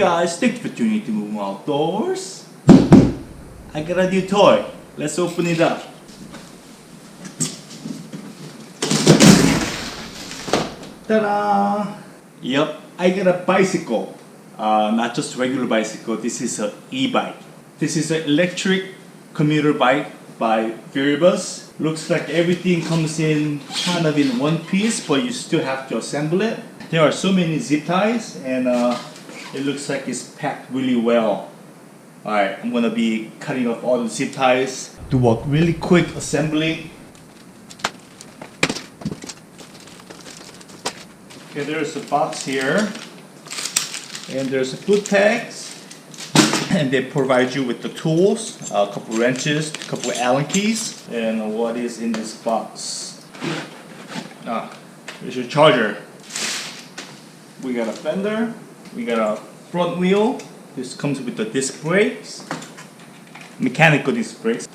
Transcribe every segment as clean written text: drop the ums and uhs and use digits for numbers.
guys, thanks for tuning in to Move Outdoors. I got a new toy. Let's open it up. Ta-da! Yep, I got a bicycle. Not just regular bicycle, this is an e-bike. This is an electric commuter bike by Viribus. Looks like everything comes in kind of in one piece, but you still have to assemble it. There are so many zip ties, and it looks like it's packed really well. Alright, I'm gonna be cutting off all the zip ties. Do a really quick assembly. Okay, there's a box here, and there's a foot pegs, and they provide you with the tools, a couple wrenches, a couple Allen keys, and what is in this box? Here's your charger. We got a fender, we got a front wheel. This comes with the disc brakes, mechanical disc brakes.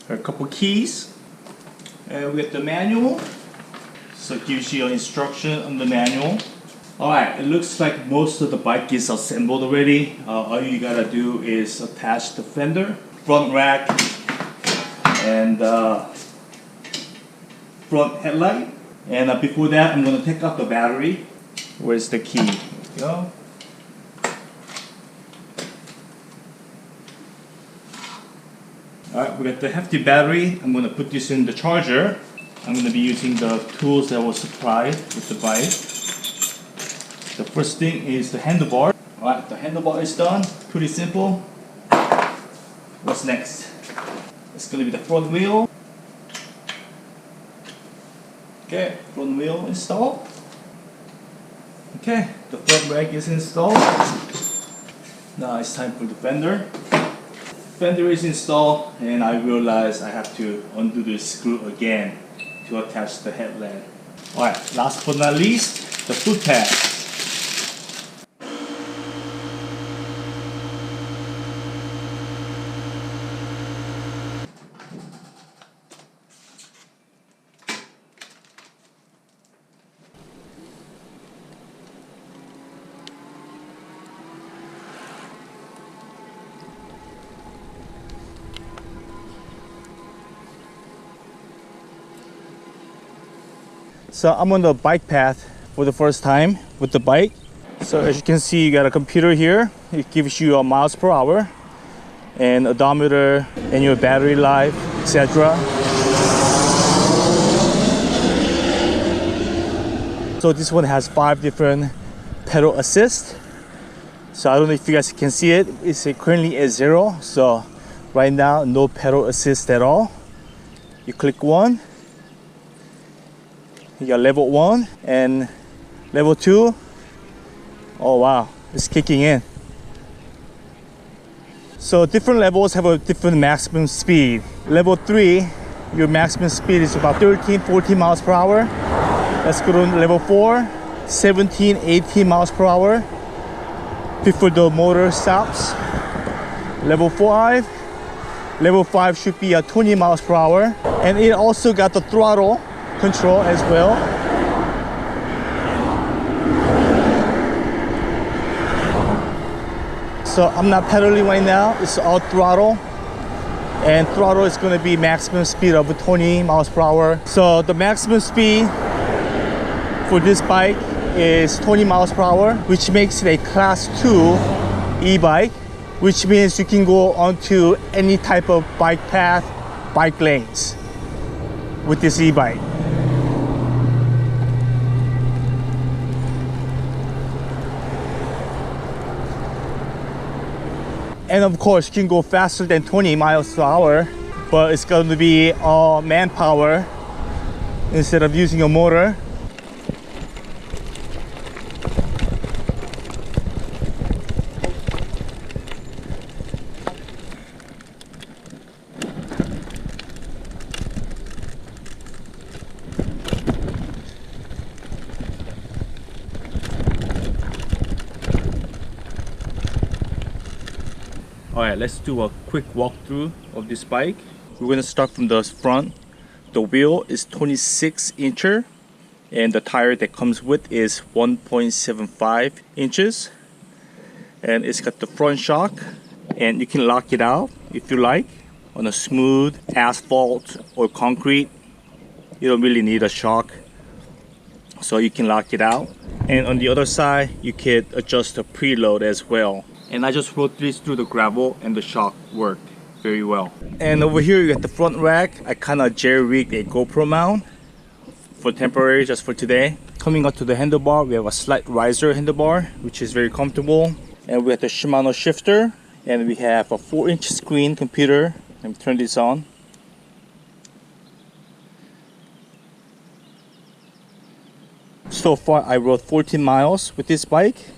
A couple keys, and we got the manual. So it gives you an instruction on the manual. Alright, it looks like most of the bike is assembled already. All you gotta do is attach the fender, front rack, and front headlight. And before that, I'm gonna take out the battery. Where's the key? There we go. Alright, we got the hefty battery. I'm gonna put this in the charger. I'm going to be using the tools that was supplied with the bike. The first thing is the handlebar. Alright, the handlebar is done. Pretty simple. What's next? It's going to be the front wheel. Okay, front wheel installed. Okay, the front brake is installed. Now it's time for the fender. Fender is installed, and I realized I have to undo the screw again to attach the headlamp. Alright, last but not least, the foot pegs. So I'm on the bike path for the first time with the bike. So as you can see, you got a computer here. It gives you a miles per hour and odometer and your battery life, etc. So this one has 5 different pedal assist. So I don't know if you guys can see it. It's currently at 0. So right now, no pedal assist at all. You click 1. You got level 1 and level 2. Oh wow, it's kicking in. So different levels have a different maximum speed. Level 3, your maximum speed is about 13-14 miles per hour. Let's go to level 4, 17-18 miles per hour before the motor stops. Level 5 should be at 20 miles per hour. And it also got the throttle control as well. So I'm not pedaling right now, it's all throttle, and throttle is going to be maximum speed of 20 miles per hour. So the maximum speed for this bike is 20 miles per hour, which makes it a class 2 e-bike, which means you can go onto any type of bike path, bike lanes with this e-bike. And of course, you can go faster than 20 miles per hour, but it's going to be all manpower instead of using a motor. Alright, let's do a quick walkthrough of this bike. We're going to start from the front. The wheel is 26 inches and the tire that comes with is 1.75 inches. and it's got the front shock, and you can lock it out if you like. On a smooth asphalt or concrete, you don't really need a shock, so you can lock it out. And on the other side, you can adjust the preload as well. And I just rode this through the gravel, and the shock worked very well. And over here you got the front rack. I kind of jerry-rigged a GoPro mount for temporary, just for today. Coming up to the handlebar, we have a slight riser handlebar, which is very comfortable. And we have the Shimano shifter, and we have a 4-inch screen computer. Let me turn this on. So far I rode 14 miles with this bike,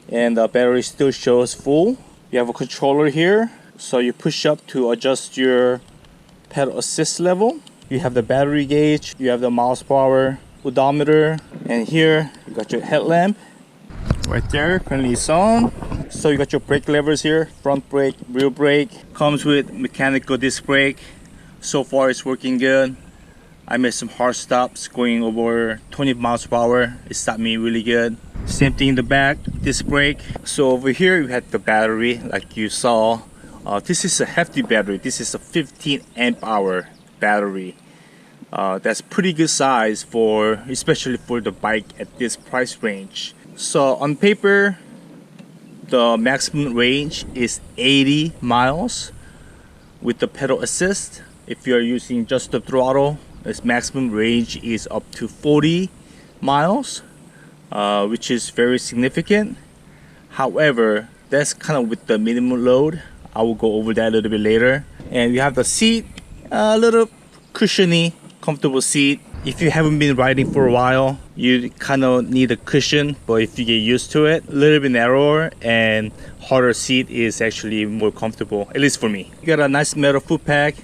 and the battery still shows full. You have a controller here, so you push up to adjust your pedal assist level. You have the battery gauge, you have the miles per hour, odometer, and here you got your headlamp right there, currently it's on. So you got your brake levers here, front brake, rear brake. Comes with mechanical disc brake. So far it's working good. I made some hard stops going over 20 miles per hour. It stopped me really good. Same thing in the back, disc brake. So over here you had the battery like you saw. This is a hefty battery. This is a 15 amp hour battery. That's pretty good size for, especially for the bike at this price range. So on paper, the maximum range is 80 miles with the pedal assist. If you're using just the throttle, its maximum range is up to 40 miles, which is very significant. However, that's kind of with the minimum load. I will go over that a little bit later. And you have the seat, a little cushiony, comfortable seat. If you haven't been riding for a while, you kind of need a cushion, but if you get used to it, a little bit narrower and harder seat is actually more comfortable, at least for me. You got a nice metal foot pack.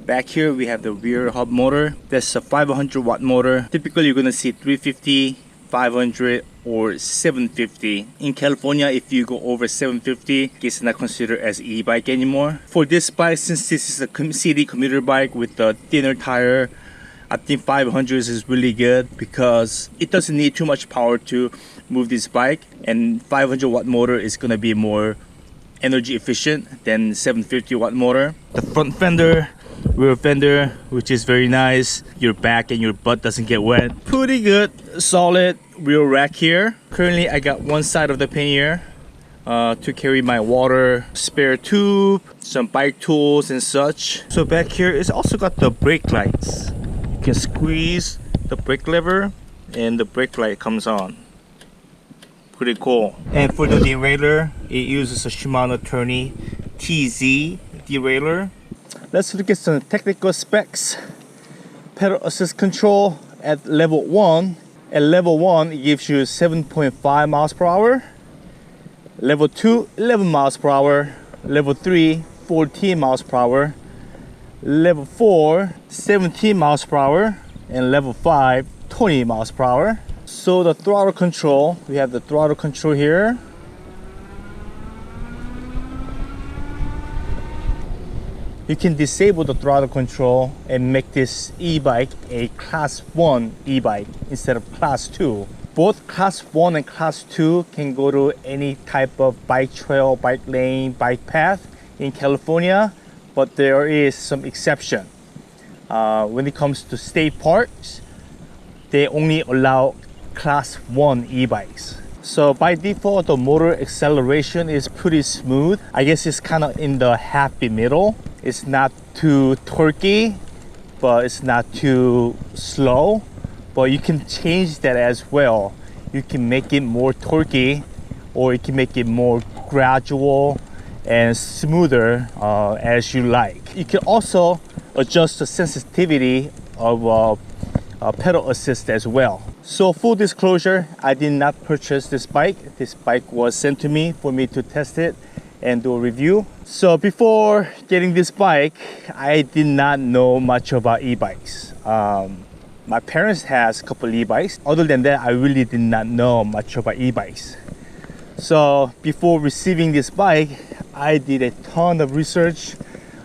Back here we have the rear hub motor. That's a 500 watt motor. Typically you're gonna see 350, 500 or 750. In California, if you go over 750, it's not considered as e-bike anymore. For this bike, since this is a city commuter bike with a thinner tire, I think 500 is really good because it doesn't need too much power to move this bike, and 500 watt motor is gonna be more energy efficient than 750 watt motor. The front fender, rear fender, which is very nice. Your back and your butt doesn't get wet. Pretty good, solid rear rack here. Currently I got one side of the pannier to carry my water, spare tube, some bike tools and such. So back here it's also got the brake lights. You can squeeze the brake lever and the brake light comes on. Pretty cool. And for the derailleur, it uses a Shimano Tourney TZ derailleur. Let's look at some technical specs. Pedal assist control at level 1. At level 1, it gives you 7.5 miles per hour. Level 2, 11 miles per hour. Level 3, 14 miles per hour. Level 4, 17 miles per hour. And level 5, 20 miles per hour. So the throttle control, we have the throttle control here. You can disable the throttle control and make this e-bike a class 1 e-bike instead of class 2. Both class 1 and class 2 can go to any type of bike trail, bike lane, bike path in California, but there is some exception. When it comes to state parks, they only allow class 1 e-bikes. So by default, the motor acceleration is pretty smooth. I guess it's kind of in the happy middle. It's not too torquey, but it's not too slow. But you can change that as well. You can make it more torquey, or you can make it more gradual and smoother as you like. You can also adjust the sensitivity of pedal assist as well. So full disclosure, I did not purchase this bike. This bike was sent to me for me to test it and do a review. So before getting this bike, I did not know much about e-bikes. My parents has a couple e-bikes. Other than that, I really did not know much about e-bikes. So before receiving this bike, I did a ton of research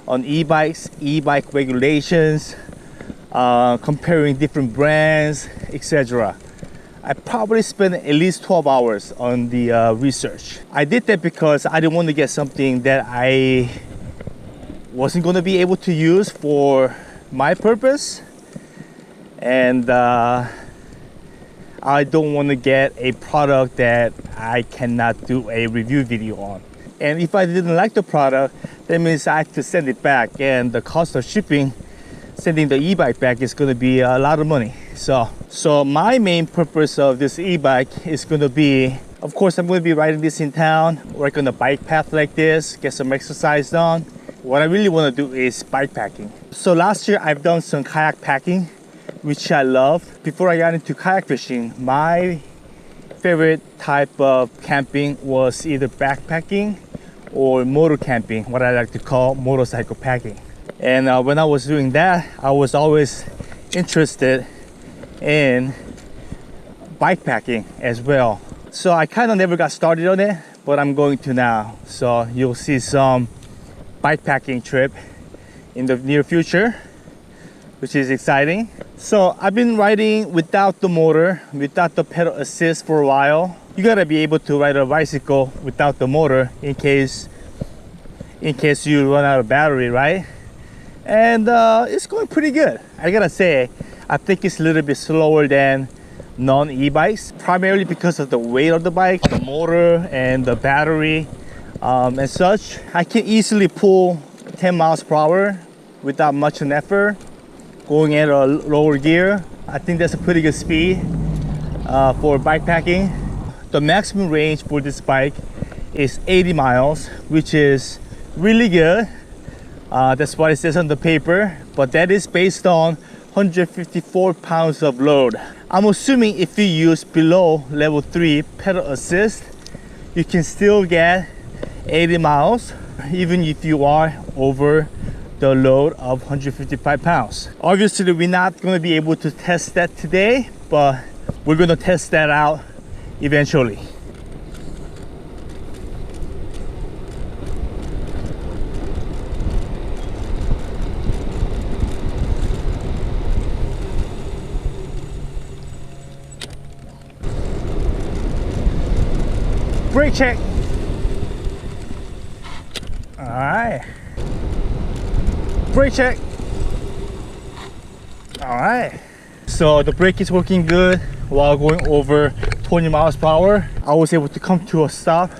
on e-bikes, e-bike regulations, comparing different brands, etc. I probably spent at least 12 hours on the research. I did that because I didn't want to get something that I wasn't going to be able to use for my purpose, and I don't want to get a product that I cannot do a review video on. And if I didn't like the product, that means I have to send it back, and the cost of shipping, sending the e-bike back, is going to be a lot of money. So my main purpose of this e-bike is going to be, of course, I'm going to be riding this in town, work on the bike path like this, get some exercise done. What I really want to do is bike packing. So last year I've done some kayak packing, which I love. Before I got into kayak fishing, my favorite type of camping was either backpacking or motor camping, what I like to call motorcycle packing. And when I was doing that, I was always interested in bike packing as well. So I kind of never got started on it, but I'm going to now. So you'll see some bike packing trip in the near future, which is exciting. So I've been riding without the motor, without the pedal assist for a while. You gotta be able to ride a bicycle without the motor in case you run out of battery, right? And it's going pretty good. I gotta say, I think it's a little bit slower than non-e-bikes, primarily because of the weight of the bike, the motor, and the battery and such. I can easily pull 10 miles per hour without much an effort, going at a lower gear. I think that's a pretty good speed for bike packing. The maximum range for this bike is 80 miles, which is really good. That's what it says on the paper, but that is based on 154 pounds of load. I'm assuming if you use below level 3 pedal assist, you can still get 80 miles even if you are over the load of 155 pounds. Obviously, we're not going to be able to test that today, but we're going to test that out eventually. Brake check. All right. Brake check. All right. So the brake is working good while going over 20 miles per hour. I was able to come to a stop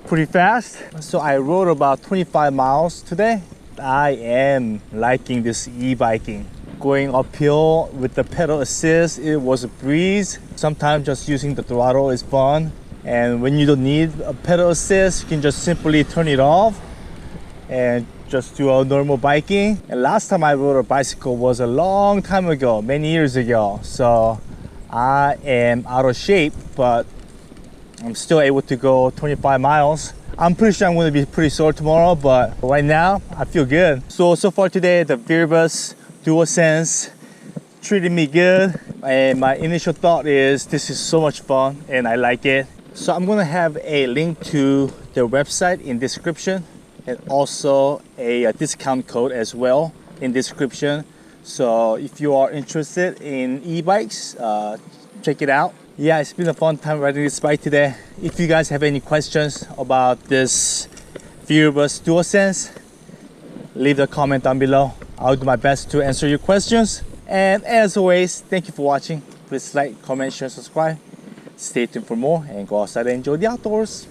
pretty fast. So I rode about 25 miles today. I am liking this e-biking. Going uphill with the pedal assist, it was a breeze. Sometimes just using the throttle is fun. And when you don't need a pedal assist, you can just simply turn it off and just do a normal biking. And last time I rode a bicycle was a long time ago, many years ago. So I am out of shape, but I'm still able to go 25 miles. I'm pretty sure I'm going to be pretty sore tomorrow, but right now I feel good. So far today, the Viribus Duosense treated me good. And my initial thought is this is so much fun and I like it. So I'm going to have a link to their website in description, and also a discount code as well in description. So if you are interested in e-bikes, check it out. Yeah, it's been a fun time riding this bike today. If you guys have any questions about this Viribus Duosense, leave a comment down below. I'll do my best to answer your questions. And as always, thank you for watching. Please like, comment, share, subscribe. Stay tuned for more and go outside and enjoy the outdoors.